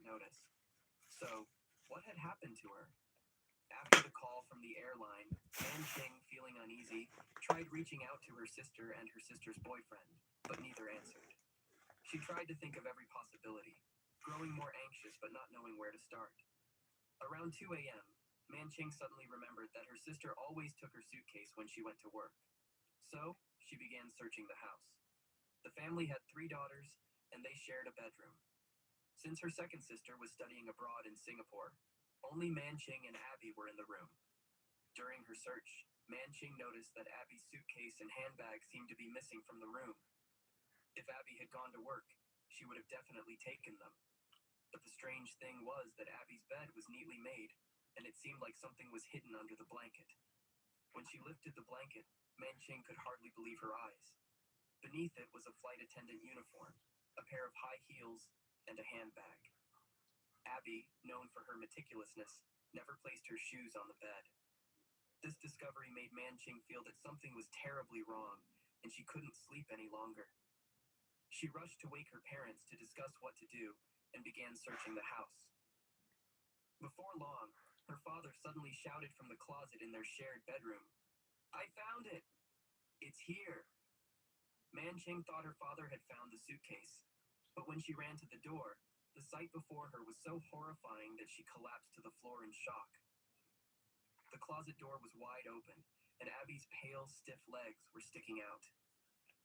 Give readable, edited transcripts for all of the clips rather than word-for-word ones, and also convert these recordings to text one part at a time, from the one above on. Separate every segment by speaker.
Speaker 1: notice. So, what had happened to her? After the call from the airline, Nan Ching, feeling uneasy, tried reaching out to her sister and her sister's boyfriend, but neither answered. She tried to think of every possibility, growing more anxious but not knowing where to start. Around 2 a.m., Manching suddenly remembered that her sister always took her suitcase when she went to work. So, she began searching the house. The family had 3 daughters, and they shared a bedroom. Since her second sister was studying abroad in Singapore, only Manching and Abby were in the room. During her search, Manching noticed that Abby's suitcase and handbag seemed to be missing from the room. If Abby had gone to work, she would have definitely taken them. But the strange thing was that Abby's bed was neatly made, and it seemed like something was hidden under the blanket. When she lifted the blanket, Manching could hardly believe her eyes. Beneath it was a flight attendant uniform, a pair of high heels, and a handbag. Abby, known for her meticulousness, never placed her shoes on the bed. This discovery made Manching feel that something was terribly wrong, and she couldn't sleep any longer. She rushed to wake her parents to discuss what to do and began searching the house. Before long, her father suddenly shouted from the closet in their shared bedroom, "I found it! It's here!" Manching thought her father had found the suitcase, but when she ran to the door, the sight before her was so horrifying that she collapsed to the floor in shock. The closet door was wide open, and Abby's pale, stiff legs were sticking out.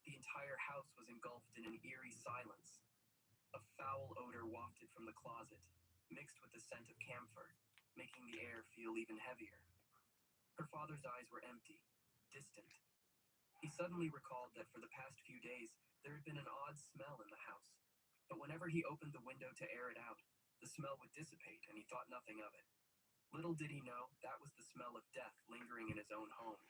Speaker 1: The entire house was engulfed in an eerie silence. A foul odor wafted from the closet, mixed with the scent of camphor, making the air feel even heavier. Her father's eyes were empty, distant. He suddenly recalled that for the past few days there had been an odd smell in the house, but whenever he opened the window to air it out, the smell would dissipate and he thought nothing of it. Little did he know that was the smell of death lingering in his own home.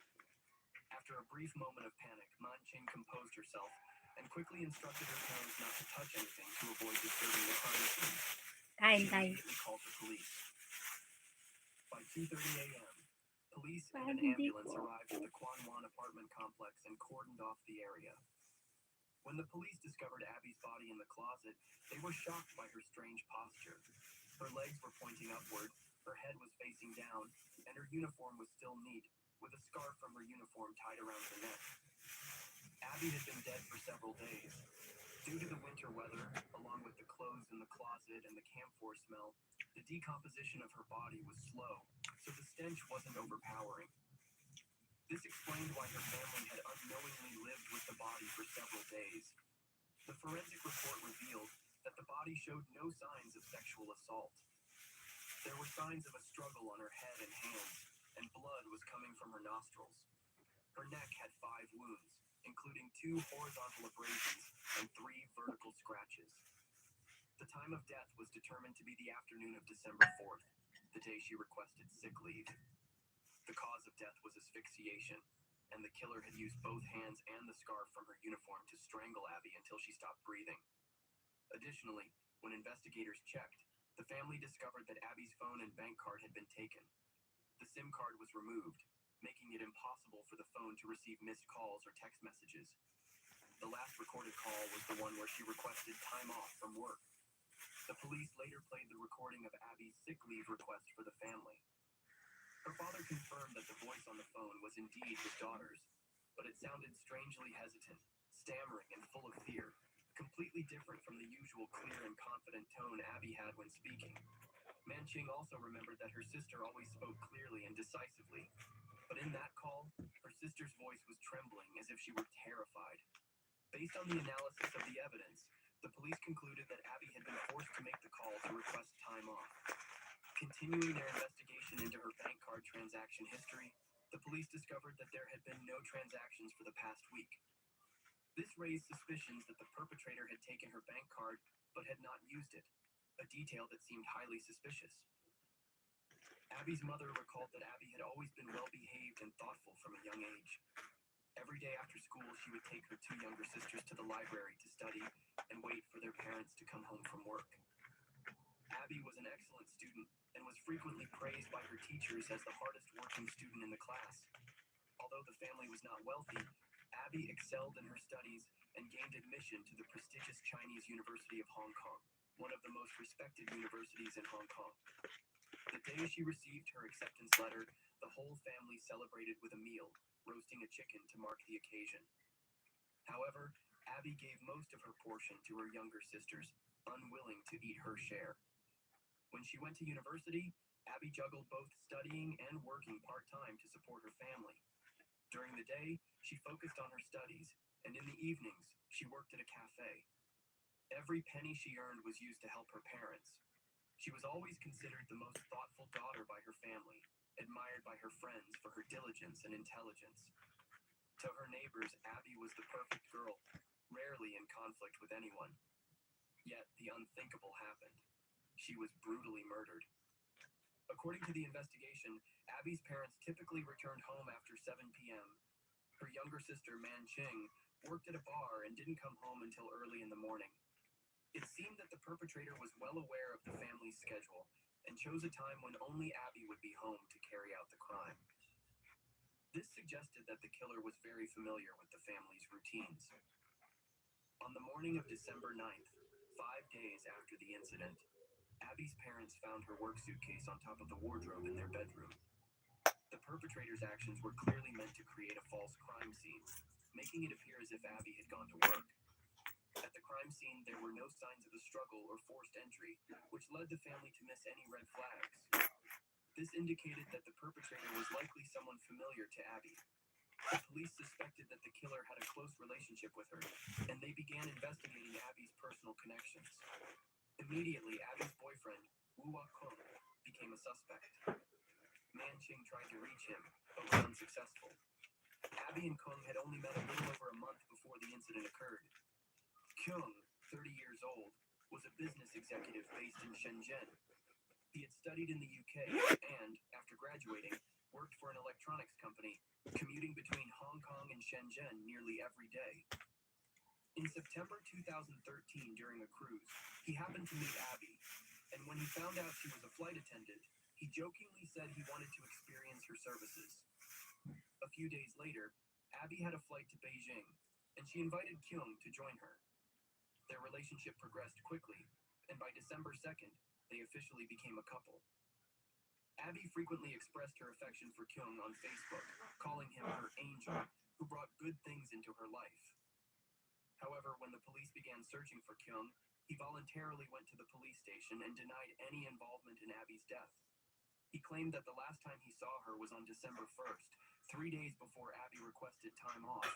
Speaker 1: After a brief moment of panic, Manching composed herself and quickly instructed her parents not to touch anything to avoid disturbing the crime scene. She immediately called the police. By 2:30 a.m., police and an ambulance arrived at the Quan Wan apartment complex and cordoned off the area. When the police discovered Abby's body in the closet, they were shocked by her strange posture. Her legs were pointing upward, her head was facing down, and her uniform was still neat, with a scarf from her uniform tied around her neck. Abby had been dead for several days. Due to the winter weather, along with the clothes in the closet and the camphor smell, the decomposition of her body was slow, so the stench wasn't overpowering. This explained why her family had unknowingly lived with the body for several days. The forensic report revealed that the body showed no signs of sexual assault. There were signs of a struggle on her head and hands, and blood was coming from her nostrils. Her neck had 5 wounds, including 2 horizontal abrasions and 3 vertical scratches. The time of death was determined to be the afternoon of December 4th, the day she requested sick leave. The cause of death was asphyxiation, and the killer had used both hands and the scarf from her uniform to strangle Abby until she stopped breathing. Additionally, when investigators checked, the family discovered that Abby's phone and bank card had been taken. The SIM card was removed, making it impossible for the phone to receive missed calls or text messages. The last recorded call was the one where she requested time off from work. The police later played the recording of Abby's sick leave request for the family. Her father confirmed that the voice on the phone was indeed his daughter's, but it sounded strangely hesitant, stammering, and full of fear, completely different from the usual clear and confident tone Abby had when speaking. Manching also remembered that her sister always spoke clearly and decisively, but in that call, her sister's voice was trembling as if she were terrified. Based on the analysis of the evidence, the police concluded that Abby had been forced to make the call to request time off. Continuing their investigation into her bank card transaction history, the police discovered that there had been no transactions for the past week. This raised suspicions that the perpetrator had taken her bank card but had not used it, a detail that seemed highly suspicious. Abby's mother recalled that Abby had always been well-behaved and thoughtful from a young age. Every day after school, she would take her 2 younger sisters to the library to study and wait for their parents to come home from work. Abby was an excellent student and was frequently praised by her teachers as the hardest working student in the class. Although the family was not wealthy, Abby excelled in her studies and gained admission to the prestigious Chinese University of Hong Kong. one of the most respected universities in Hong Kong. The day she received her acceptance letter, the whole family celebrated with a meal, roasting a chicken to mark the occasion. However, Abby gave most of her portion to her younger sisters, unwilling to eat her share. When she went to university, Abby juggled both studying and working part-time to support her family. During the day, she focused on her studies, and in the evenings, she worked at a cafe. Every penny she earned was used to help her parents. She was always considered the most thoughtful daughter by her family, admired by her friends for her diligence and intelligence. To her neighbors, Abby was the perfect girl, rarely in conflict with anyone. Yet the unthinkable happened. She was brutally murdered. According to the investigation, Abby's parents typically returned home after 7 p.m. Her younger sister, Man Ching, worked at a bar and didn't come home until early in the morning. It seemed that the perpetrator was well aware of the family's schedule and chose a time when only Abby would be home to carry out the crime. This suggested that the killer was very familiar with the family's routines. On the morning of December 9th, 5 days after the incident, Abby's parents found her work suitcase on top of the wardrobe in their bedroom. The perpetrator's actions were clearly meant to create a false crime scene, making it appear as if Abby had gone to work. At the crime scene, there were no signs of a struggle or forced entry, which led the family to miss any red flags. This indicated that the perpetrator was likely someone familiar to Abby. The police suspected that the killer had a close relationship with her, and they began investigating Abby's personal connections. Immediately, Abby's boyfriend, Wu Kung, became a suspect. Man Ching tried to reach him, but was unsuccessful. Abby and Kung had only met a little over a month before the incident occurred. Kyung, 30 years old, was a business executive based in Shenzhen. He had studied in the UK and, after graduating, worked for an electronics company, commuting between Hong Kong and Shenzhen nearly every day. In September 2013, during a cruise, he happened to meet Abby, and when he found out she was a flight attendant, he jokingly said he wanted to experience her services. A few days later, Abby had a flight to Beijing, and she invited Kyung to join her. Their relationship progressed quickly, and by December 2nd, they officially became a couple. Abby frequently expressed her affection for Kyung on Facebook, calling him her angel, who brought good things into her life. However, when the police began searching for Kyung, he voluntarily went to the police station and denied any involvement in Abby's death. He claimed that the last time he saw her was on December 1st, 3 days before Abby requested time off.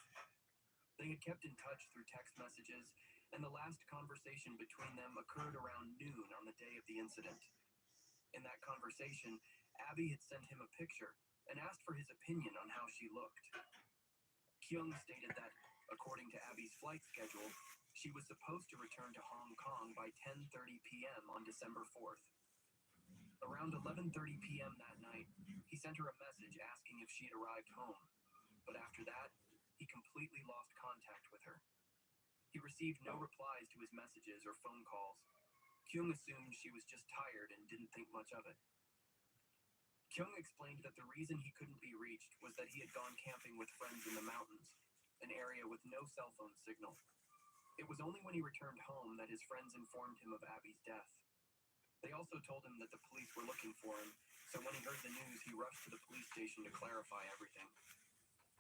Speaker 1: They had kept in touch through text messages, and the last conversation between them occurred around noon on the day of the incident. In that conversation, Abby had sent him a picture and asked for his opinion on how she looked. Kyung stated that, according to Abby's flight schedule, she was supposed to return to Hong Kong by 10:30 p.m. on December 4th. Around 11:30 p.m. that night, he sent her a message asking if she had arrived home, but after that, he completely lost contact with her. He received no replies to his messages or phone calls. Kyung assumed she was just tired and didn't think much of it. Kyung explained that the reason he couldn't be reached was that he had gone camping with friends in the mountains, an area with no cell phone signal. It was only when he returned home that his friends informed him of Abby's death. They also told him that the police were looking for him, so when he heard the news, he rushed to the police station to clarify everything.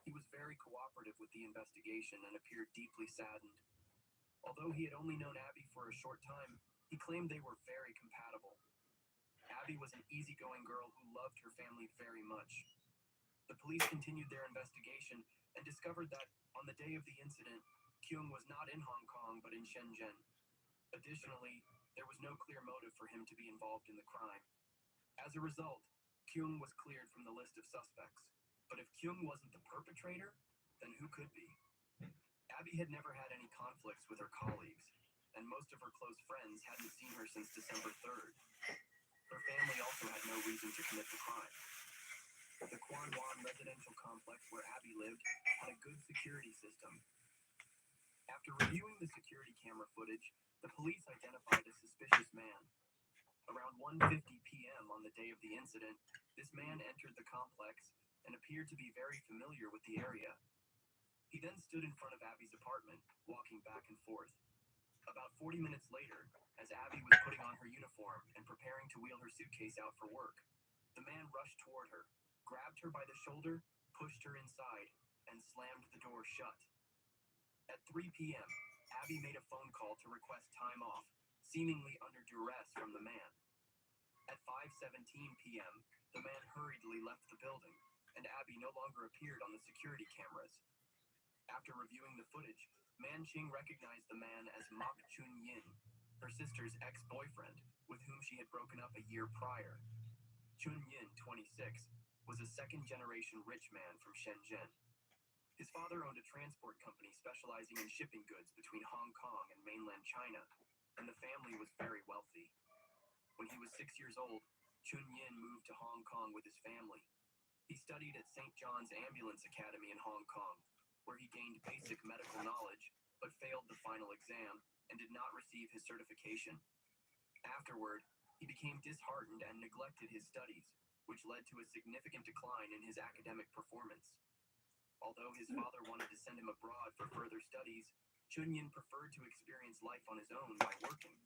Speaker 1: He was very cooperative with the investigation and appeared deeply saddened. Although he had only known Abby for a short time, he claimed they were very compatible. Abby was an easygoing girl who loved her family very much. The police continued their investigation and discovered that, on the day of the incident, Kyung was not in Hong Kong but in Shenzhen. Additionally, there was no clear motive for him to be involved in the crime. As a result, Kyung was cleared from the list of suspects. But if Kyung wasn't the perpetrator, then who could be? Abby had never had any conflicts with her colleagues, and most of her close friends hadn't seen her since December 3rd. Her family also had no reason to commit the crime. The Quan Wan residential complex where Abby lived had a good security system. After reviewing the security camera footage, the police identified a suspicious man. Around 1:50 p.m. on the day of the incident, this man entered the complex and appeared to be very familiar with the area. He then stood in front of Abby's apartment, walking back and forth. About 40 minutes later, as Abby was putting on her uniform and preparing to wheel her suitcase out for work, the man rushed toward her, grabbed her by the shoulder, pushed her inside, and slammed the door shut. At 3 p.m., Abby made a phone call to request time off, seemingly under duress from the man. At 5:17 p.m., the man hurriedly left the building, and Abby no longer appeared on the security cameras. After reviewing the footage, Man Ching recognized the man as Mak Chun Yin, her sister's ex-boyfriend, with whom she had broken up a year prior. Chun Yin, 26, was a second-generation rich man from Shenzhen. His father owned a transport company specializing in shipping goods between Hong Kong and mainland China, and the family was very wealthy. When he was 6 years old, Chun Yin moved to Hong Kong with his family. He studied at St. John's Ambulance Academy in Hong Kong, where he gained basic medical knowledge, but failed the final exam and did not receive his certification. Afterward, he became disheartened and neglected his studies, which led to a significant decline in his academic performance. Although his father wanted to send him abroad for further studies, Chun Yin preferred to experience life on his own by working.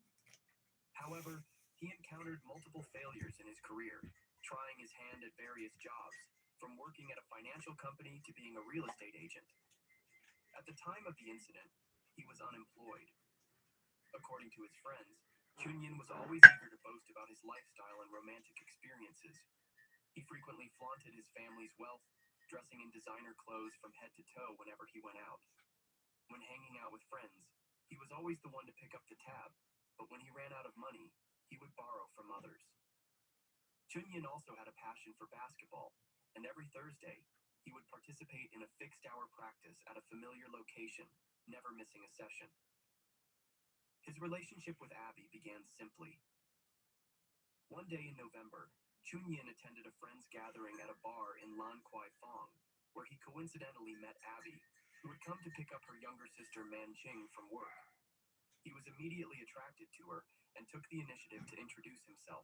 Speaker 1: However, he encountered multiple failures in his career, trying his hand at various jobs, from working at a financial company to being a real estate agent. At the time of the incident, he was unemployed. According to his friends, Chun Yin was always eager to boast about his lifestyle and romantic experiences. He frequently flaunted his family's wealth, dressing in designer clothes from head to toe whenever he went out. When hanging out with friends, he was always the one to pick up the tab, but when he ran out of money, he would borrow from others. Chun Yin also had a passion for basketball, and every Thursday, he would participate in a fixed-hour practice at a familiar location, never missing a session. His relationship with Abby began simply. One day in November, Chun Yin attended a friend's gathering at a bar in Lan Kwai Fong, where he coincidentally met Abby, who had come to pick up her younger sister Man Ching from work. He was immediately attracted to her and took the initiative to introduce himself.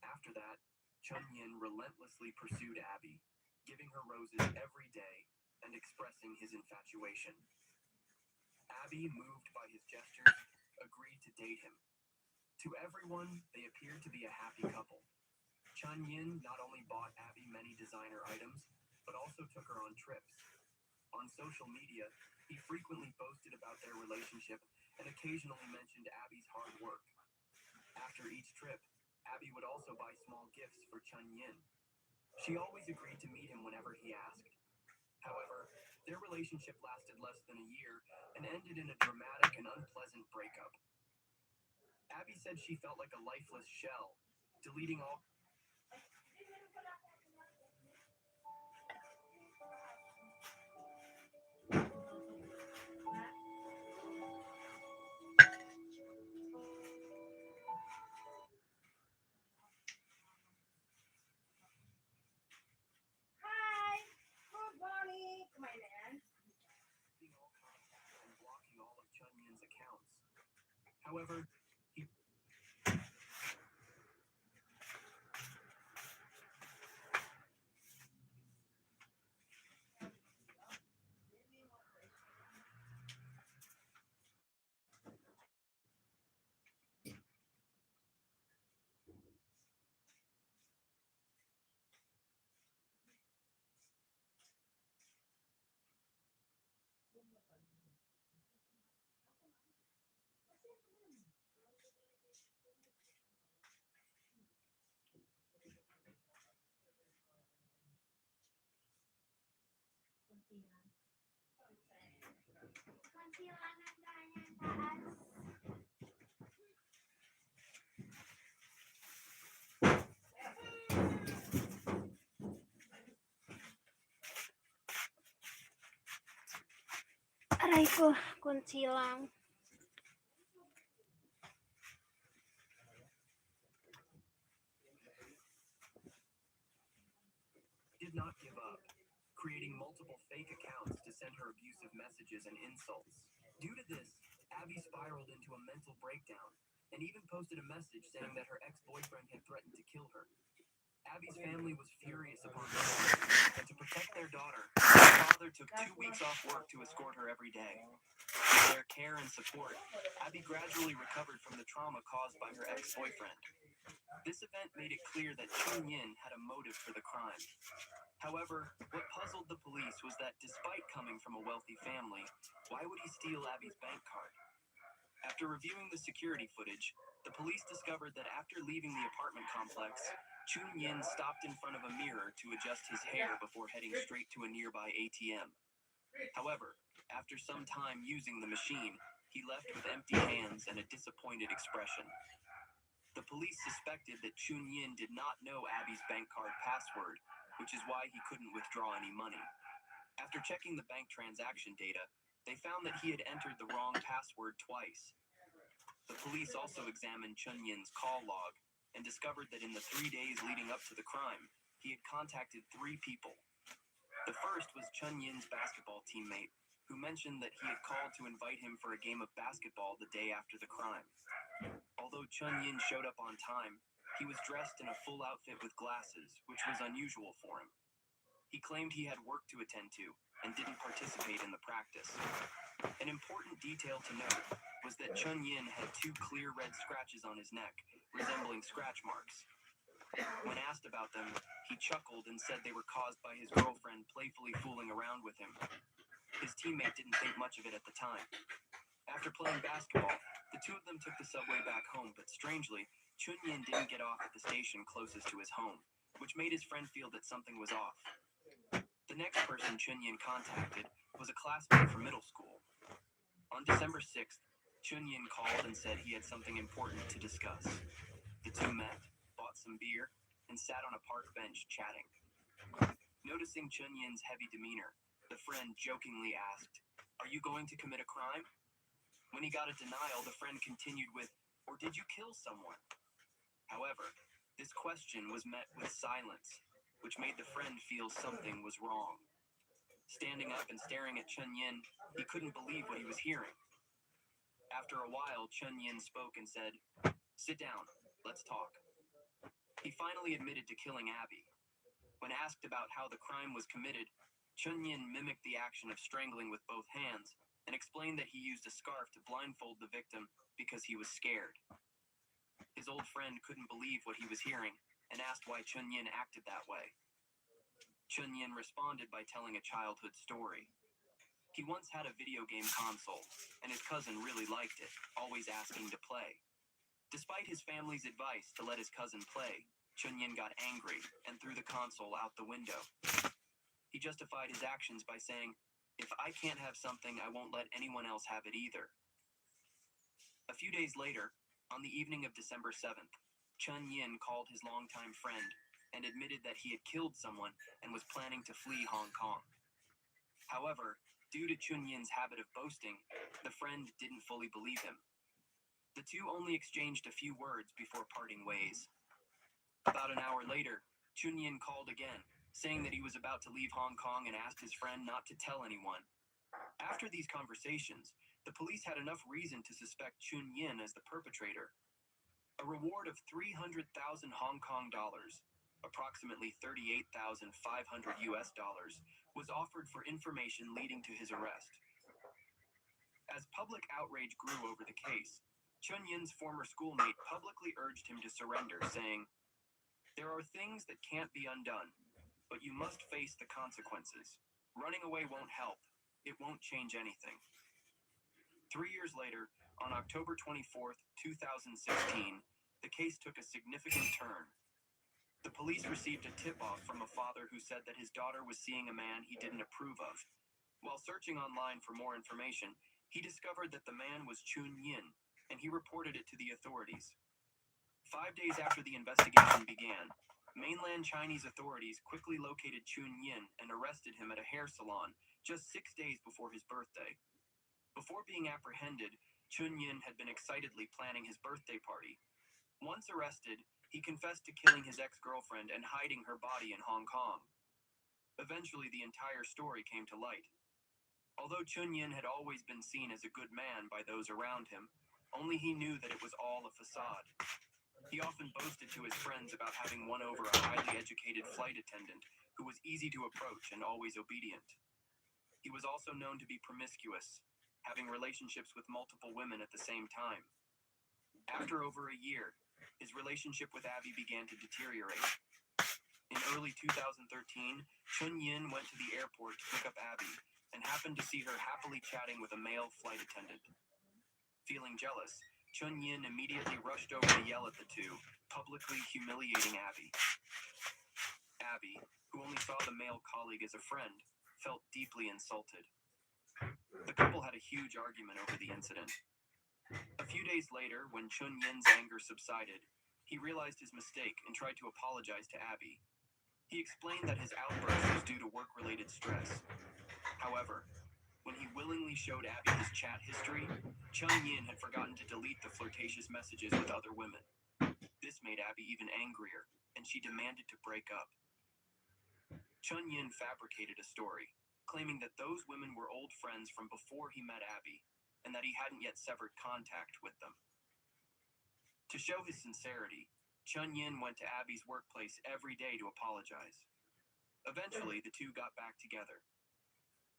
Speaker 1: After that, Chun Yin relentlessly pursued Abby, giving her roses every day and expressing his infatuation. Abby, moved by his gestures, agreed to date him. To everyone, they appeared to be a happy couple. Chun Yin not only bought Abby many designer items, but also took her on trips. On social media, he frequently boasted about their relationship and occasionally mentioned Abby's hard work. After each trip, Abby would also buy small gifts for Chun Yin. She always agreed to meet him whenever he asked. However, their relationship lasted less than a year and ended in a dramatic and unpleasant breakup. Abby said she felt like a lifeless shell, deleting all.
Speaker 2: Hi, good morning. Kumain.
Speaker 1: All contacts and blocking all of Chun Yin's accounts. However, he
Speaker 2: Kuntilanak na yan, taas. Aray ko, kunti lang.
Speaker 1: did not give up, creating multiple fake accounts to send her abusive messages and insults. Due to this, Abby spiraled into a mental breakdown and even posted a message saying that her ex-boyfriend had threatened to kill her. Abby's family was furious upon this, and to protect their daughter, her father took 2 weeks off work to escort her every day. With their care and support, Abby gradually recovered from the trauma caused by her ex-boyfriend. This event made it clear that Chun Yin had a motive for the crime. However, what puzzled the police was that despite coming from a wealthy family, why would he steal Abby's bank card? After reviewing the security footage, the police discovered that after leaving the apartment complex, Chun Yin stopped in front of a mirror to adjust his hair before heading straight to a nearby ATM. However, after some time using the machine, he left with empty hands and a disappointed expression. The police suspected that Chun Yin did not know Abby's bank card password, which is why he couldn't withdraw any money. After checking the bank transaction data, they found that he had entered the wrong password twice. The police also examined Chun Yin's call log and discovered that in the 3 days leading up to the crime, he had contacted 3 people. The first was Chun Yin's basketball teammate, who mentioned that he had called to invite him for a game of basketball the day after the crime. Although Chun Yin showed up on time, he was dressed in a full outfit with glasses, which was unusual for him. He claimed he had work to attend to and didn't participate in the practice. An important detail to note was that Chun Yin had 2 clear red scratches on his neck, resembling scratch marks. When asked about them, he chuckled and said they were caused by his girlfriend playfully fooling around with him. His teammate didn't think much of it at the time. After playing basketball, the 2 of them took the subway back home, but strangely, Chun Yin didn't get off at the station closest to his home, which made his friend feel that something was off. The next person Chun Yin contacted was a classmate from middle school. On December 6th, Chun Yin called and said he had something important to discuss. The 2 met, bought some beer, and sat on a park bench chatting. Noticing Chun Yin's heavy demeanor, the friend jokingly asked, "Are you going to commit a crime?" When he got a denial, the friend continued with, "Or did you kill someone?" However, this question was met with silence, which made the friend feel something was wrong. Standing up and staring at Chun Yin, he couldn't believe what he was hearing. After a while, Chun Yin spoke and said, "Sit down, let's talk." He finally admitted to killing Abby. When asked about how the crime was committed, Chun Yin mimicked the action of strangling with both hands and explained that he used a scarf to blindfold the victim because he was scared. His old friend couldn't believe what he was hearing and asked why Chun Yin acted that way. Chun Yin responded by telling a childhood story. He once had a video game console, and his cousin really liked it, always asking to play. Despite his family's advice to let his cousin play, Chun Yin got angry and threw the console out the window. He justified his actions by saying, "If I can't have something, I won't let anyone else have it either." A few days later, on the evening of December 7th, Chun Yin called his longtime friend and admitted that he had killed someone and was planning to flee Hong Kong. However, due to Chun Yin's habit of boasting, the friend didn't fully believe him. The 2 only exchanged a few words before parting ways. About an hour later, Chun Yin called again, saying that he was about to leave Hong Kong and asked his friend not to tell anyone. After these conversations, the police had enough reason to suspect Chun Yin as the perpetrator. A reward of 300,000 Hong Kong dollars, approximately 38,500 US dollars, was offered for information leading to his arrest. As public outrage grew over the case, Chun Yin's former schoolmate publicly urged him to surrender, saying, "There are things that can't be undone, but you must face the consequences. Running away won't help. It won't change anything." 3 years later, on October 24th, 2016, the case took a significant turn. The police received a tip-off from a father who said that his daughter was seeing a man he didn't approve of. While searching online for more information, he discovered that the man was Chun Yin, and he reported it to the authorities. 5 days after the investigation began, mainland Chinese authorities quickly located Chun Yin and arrested him at a hair salon just 6 days before his birthday. Before being apprehended, Chun Yin had been excitedly planning his birthday party. Once arrested, he confessed to killing his ex-girlfriend and hiding her body in Hong Kong. Eventually, the entire story came to light. Although Chun Yin had always been seen as a good man by those around him, only he knew that it was all a facade. He often boasted to his friends about having won over a highly educated flight attendant who was easy to approach and always obedient. He was also known to be promiscuous, having relationships with multiple women at the same time. After over a year, his relationship with Abby began to deteriorate. In early 2013, Chun-Yin went to the airport to pick up Abby and happened to see her happily chatting with a male flight attendant. Feeling jealous, Chun-Yin immediately rushed over to yell at the two, publicly humiliating Abby. Abby, who only saw the male colleague as a friend, felt deeply insulted. The couple had a huge argument over the incident. A few days later, when Chun-Yin's anger subsided, he realized his mistake and tried to apologize to Abby. He explained that his outburst was due to work-related stress. However, when he willingly showed Abby his chat history, Chun-Yin had forgotten to delete the flirtatious messages with other women. This made Abby even angrier, and she demanded to break up. Chun-Yin fabricated a story, claiming that those women were old friends from before he met Abby, and that he hadn't yet severed contact with them. To show his sincerity, Chun-Yin went to Abby's workplace every day to apologize. Eventually, the two got back together.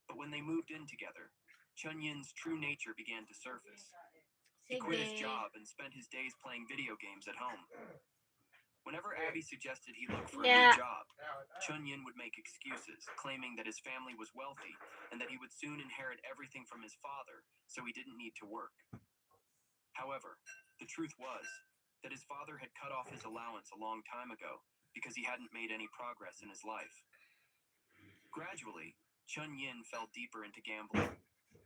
Speaker 1: But when they moved in together, Chun-Yin's true nature began to surface. He quit his job and spent his days playing video games at home. Whenever Abby suggested he look for a new job, Chun-Yin would make excuses, claiming that his family was wealthy and that he would soon inherit everything from his father, so he didn't need to work. However, the truth was that his father had cut off his allowance a long time ago because he hadn't made any progress in his life. Gradually, Chun-Yin fell deeper into gambling,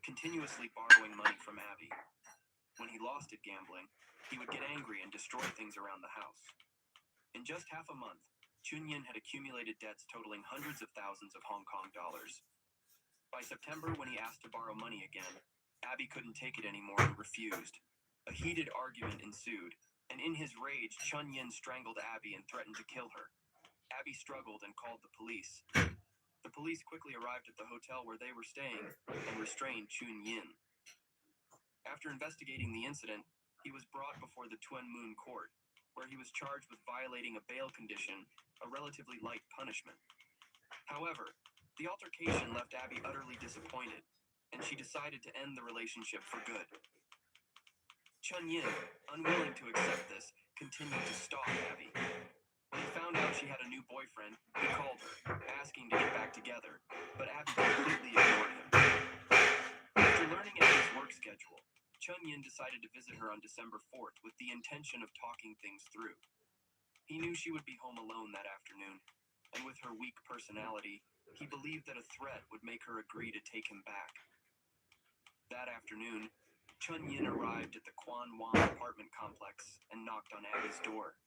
Speaker 1: continuously borrowing money from Abby. When he lost at gambling, he would get angry and destroy things around the house. In just half a month, Chun-Yin had accumulated debts totaling hundreds of thousands of Hong Kong dollars. By September, when he asked to borrow money again, Abby couldn't take it anymore and refused. A heated argument ensued, and in his rage, Chun-Yin strangled Abby and threatened to kill her. Abby struggled and called the police. The police quickly arrived at the hotel where they were staying and restrained Chun-Yin. After investigating the incident, he was brought before the Tuen Mun court, where he was charged with violating a bail condition, a relatively light punishment. However, the altercation left Abby utterly disappointed, and she decided to end the relationship for good. Chun-Yin, unwilling to accept this, continued to stalk Abby. When he found out she had a new boyfriend, he called her, asking to get back together, but Abby completely ignored him. After learning Abby's work schedule, Chun-Yin decided to visit her on December 4th with the intention of talking things through. He knew she would be home alone that afternoon, and with her weak personality, he believed that a threat would make her agree to take him back. That afternoon, Chun-Yin arrived at the Quan Wan apartment complex and knocked on Abby's door.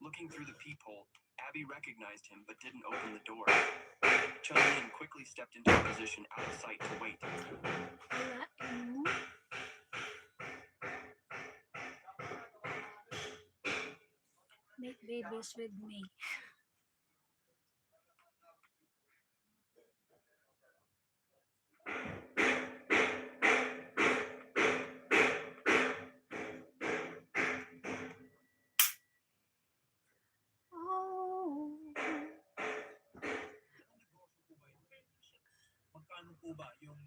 Speaker 1: Looking through the peephole, Abby recognized him but didn't open the door. Chun-Yin quickly stepped into a position out of sight to wait.
Speaker 2: Make babies with me. Oh.
Speaker 3: Magkano po ba yung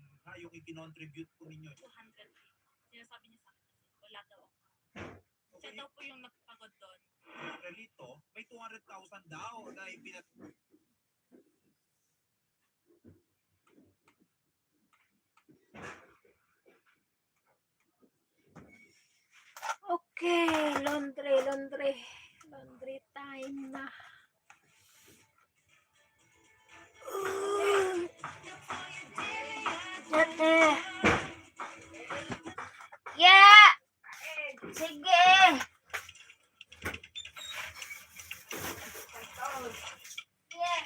Speaker 3: ikinontribute po ninyo?
Speaker 4: 200. Sinasabi niya sa akin kasi wala daw ako. Siya daw po yung nagpagod doon.
Speaker 3: Relito, may 200,000 daw na ipinat...
Speaker 2: Okay, laundry time na. Dati. Yeah! Sige! Yeah!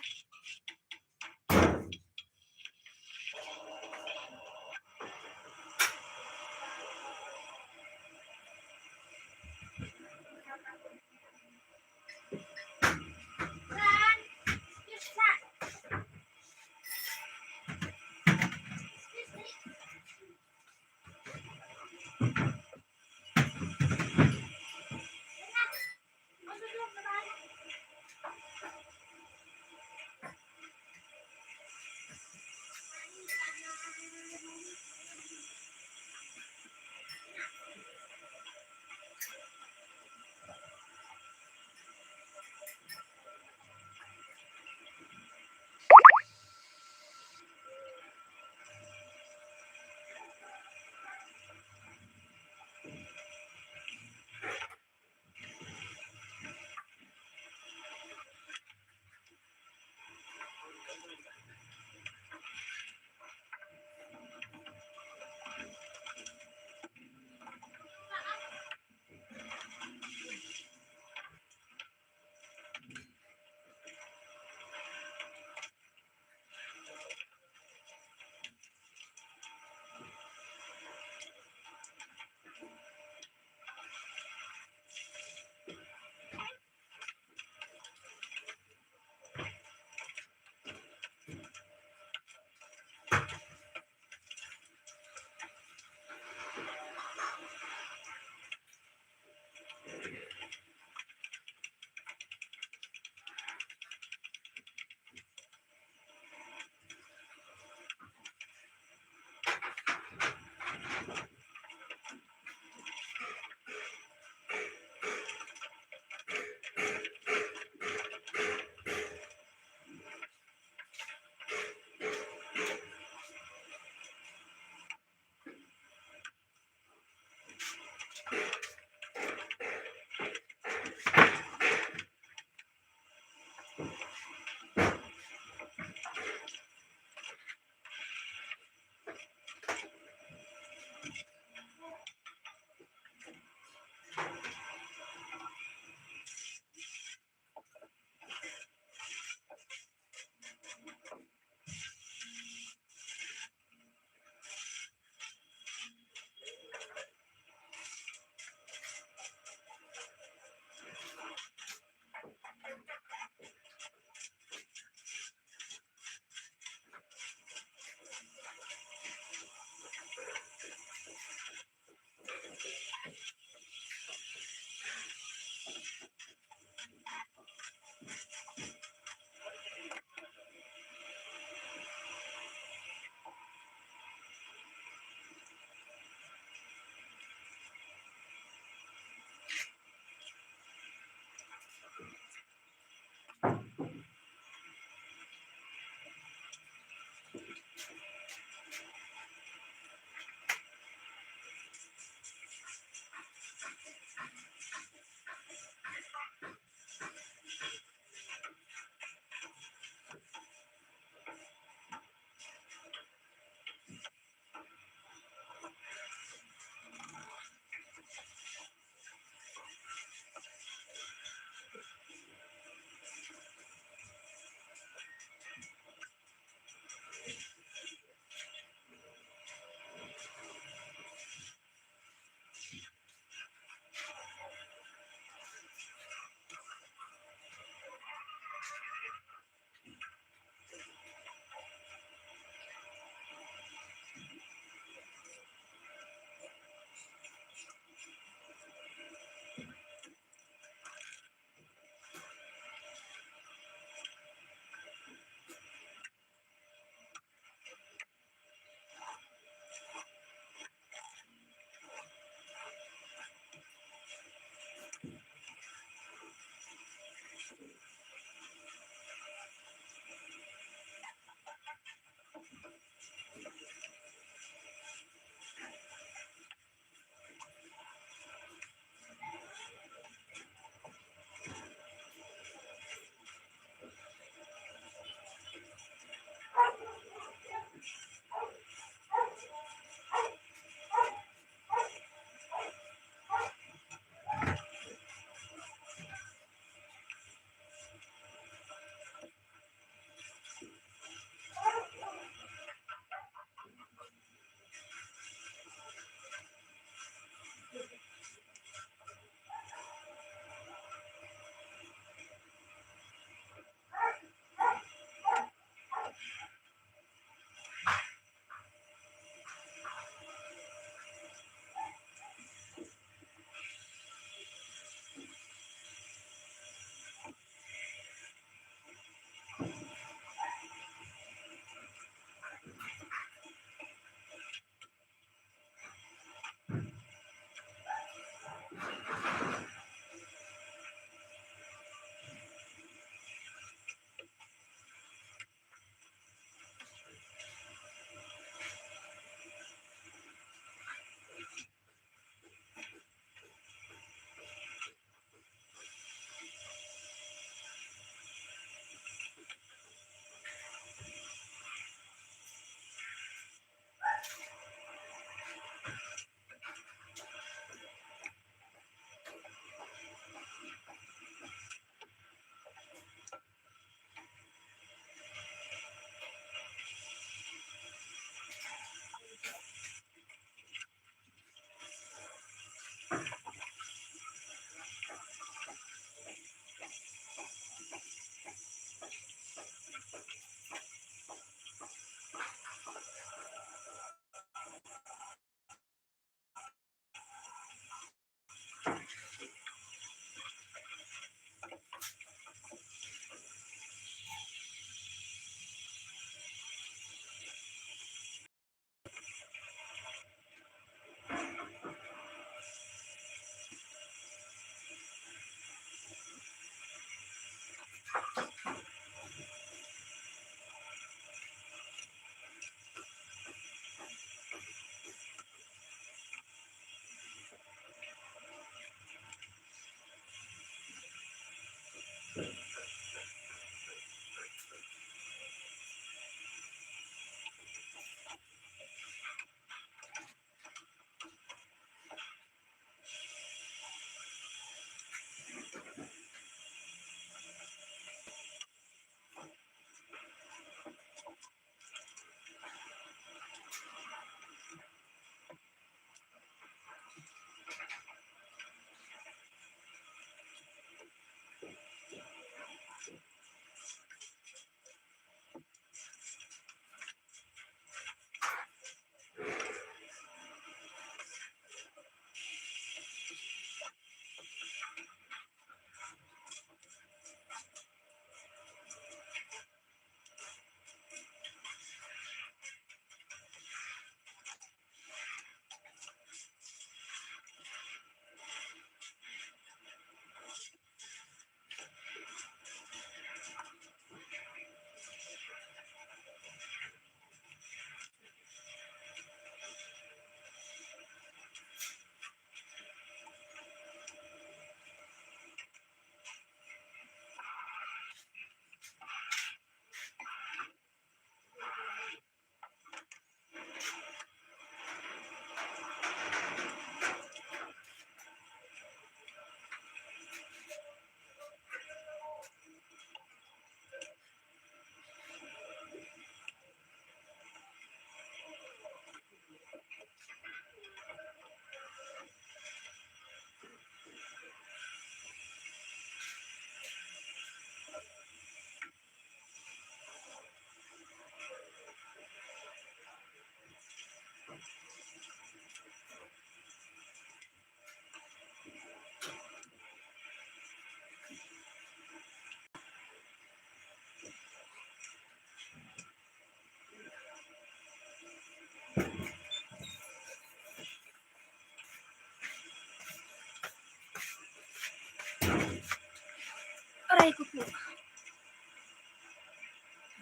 Speaker 5: Aray ko po.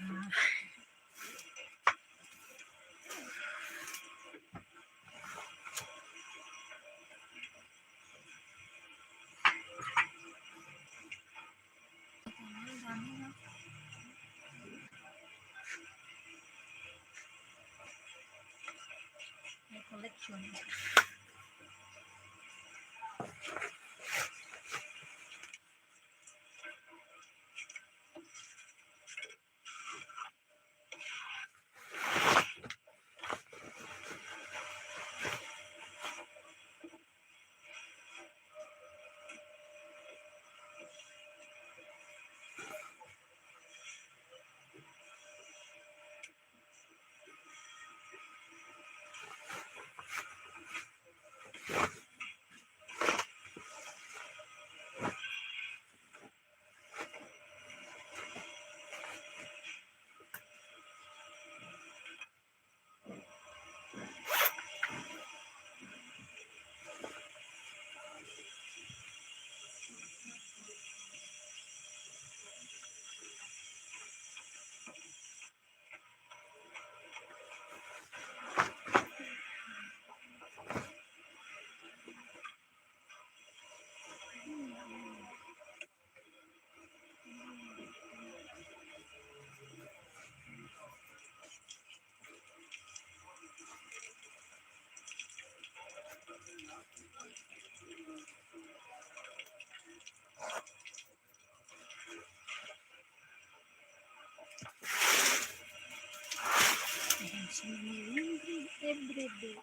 Speaker 5: Ah, ang dami na. May collection. Every day.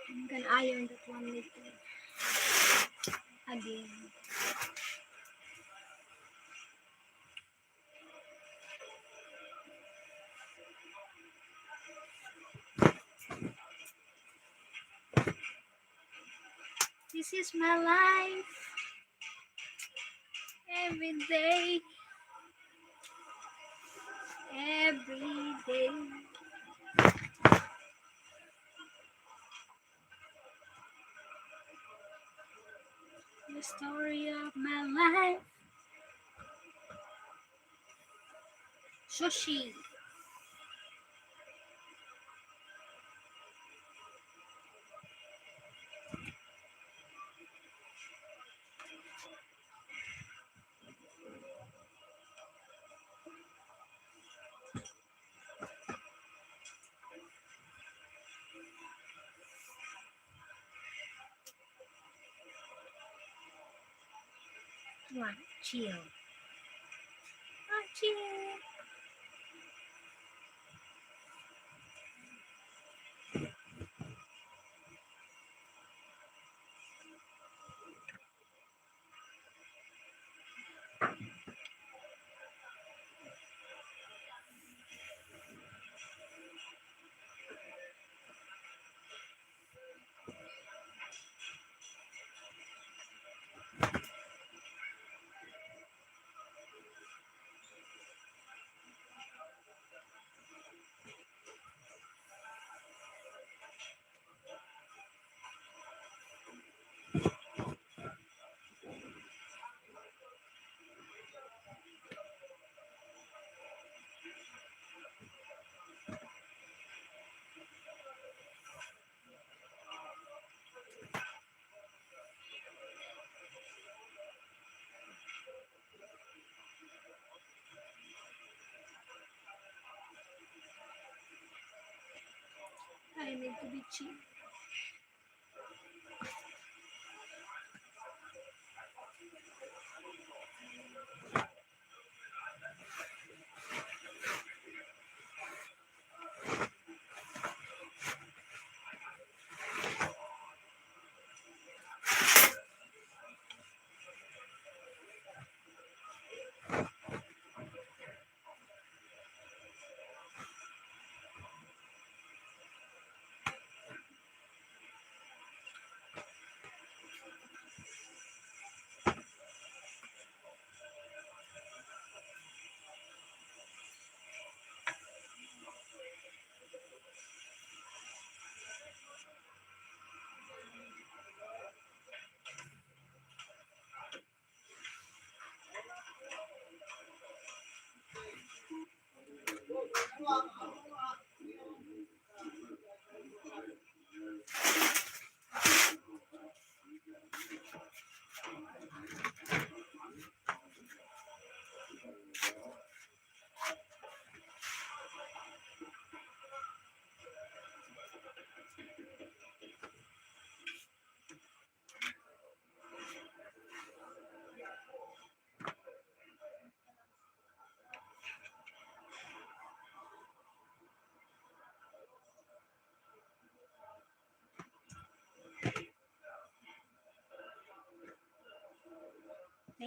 Speaker 5: You can iron that one later. Again. This is my life. Every day. Every day. The story of my life. Sushi. Come on, chill. Chill. I need to be chill.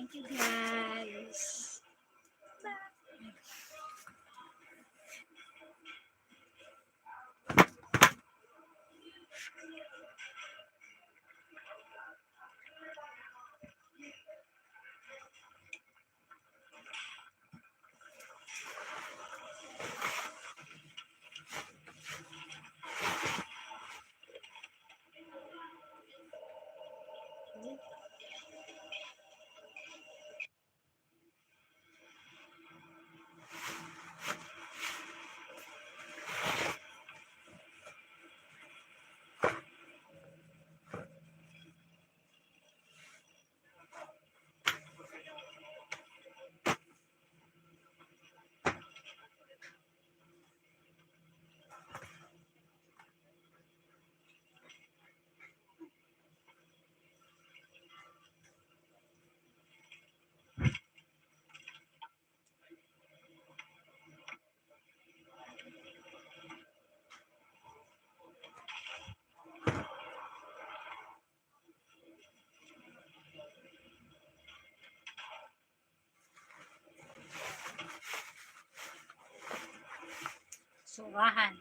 Speaker 5: Thank you, guys. Surahan.